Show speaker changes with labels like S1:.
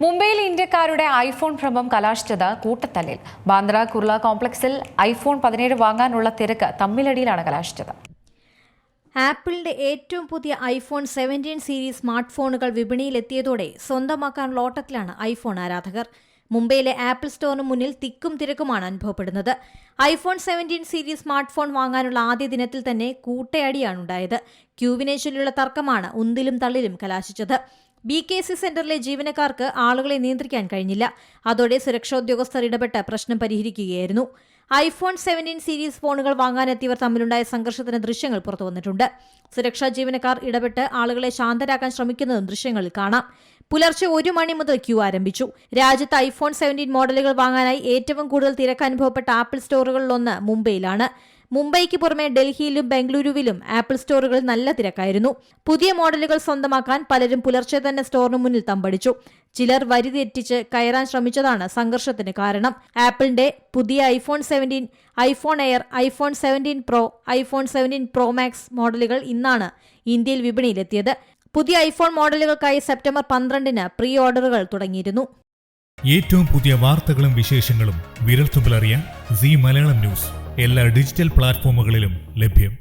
S1: മുംബൈയിൽ ഇന്ത്യക്കാരുടെ ഐഫോൺ ഭ്രമം കലാശിച്ചത് കൂട്ടത്തല്ലിൽ. ബാന്ദ്ര കുർള കോംപ്ലക്സിൽ ഐഫോൺ 17 വാങ്ങാനുള്ള തിരക്ക് തമ്മിലടിയിലാണ് കലാശിച്ചത്.
S2: ആപ്പിളിന്റെ ഏറ്റവും പുതിയ ഐഫോൺ 17 സീരീസ് സ്മാർട്ട് ഫോണുകൾ വിപണിയിലെത്തിയതോടെ സ്വന്തമാക്കാനുള്ള ഓട്ടത്തിലാണ് ഐഫോൺ ആരാധകർ. മുംബൈയിലെ ആപ്പിൾ സ്റ്റോറിന് മുന്നിൽ തിക്കും തിരക്കുമാണ് അനുഭവപ്പെടുന്നത്. ഐഫോൺ 17 സീരീസ് സ്മാർട്ട് ഫോൺ വാങ്ങാനുള്ള ആദ്യ ദിനത്തിൽ തന്നെ കൂട്ടയടിയാണുണ്ടായത്. ക്യൂവിനെ ചൊല്ലിയുള്ള തർക്കമാണ് ഉന്തിലും തള്ളിലും കലാശിച്ചത്. BKC സെന്ററിലെ ജീവനക്കാർക്ക് ആളുകളെ നിയന്ത്രിക്കാൻ കഴിഞ്ഞില്ല. അതോടെ സുരക്ഷാ ഉദ്യോഗസ്ഥർ ഇടപെട്ട് പ്രശ്നം പരിഹരിക്കുകയായിരുന്നു. ഐഫോൺ 17 സീരീസ് ഫോണുകൾ വാങ്ങാനെത്തിയവർ തമ്മിലുണ്ടായ സംഘർഷത്തിന് ദൃശ്യങ്ങൾ പുറത്തുവന്നിട്ടുണ്ട്. സുരക്ഷാ ജീവനക്കാർ ഇടപെട്ട് ആളുകളെ ശാന്തരാക്കാൻ ശ്രമിക്കുന്നതും ദൃശ്യങ്ങളിൽ കാണാം. പുലർച്ചെ 1 മണി മുതൽ ക്യൂ ആരംഭിച്ചു. രാജ്യത്ത് ഐഫോൺ 17 മോഡലുകൾ വാങ്ങാനായി ഏറ്റവും കൂടുതൽ തിരക്ക് അനുഭവപ്പെട്ട ആപ്പിൾ സ്റ്റോറുകളിലൊന്ന് മുംബൈയിലാണ്. മുംബൈക്ക് പുറമെ ഡൽഹിയിലും ബംഗളൂരുവിലും ആപ്പിൾ സ്റ്റോറുകളിൽ നല്ല തിരക്കായിരുന്നു. പുതിയ മോഡലുകൾ സ്വന്തമാക്കാൻ പലരും പുലർച്ചെ തന്നെ സ്റ്റോറിന് മുന്നിൽ തമ്പടിച്ചു. ചിലർ വരി തെറ്റിച്ച് കയറാൻ ശ്രമിച്ചതാണ് സംഘർഷത്തിന് കാരണം. ആപ്പിളിന്റെ പുതിയ iPhone 17, iPhone air, iPhone 17 pro, iPhone 17 pro max മോഡലുകൾ ഇന്നാണ് ഇന്ത്യയിൽ വിപണിയിലെത്തിയത്. പുതിയ ഐഫോൺ മോഡലുകൾക്കായി സെപ്റ്റംബർ 12-ന് പ്രീ ഓർഡറുകൾ തുടങ്ങിയിരുന്നു.
S3: ഏറ്റവും പുതിയ വാർത്തകളും വിശേഷങ്ങളും വിരൽത്തുമ്പിലറിയാൻ സീ മലയാളം ന്യൂസ് എല്ലാ ഡിജിറ്റൽ പ്ലാറ്റ്ഫോമുകളിലും ലഭ്യം.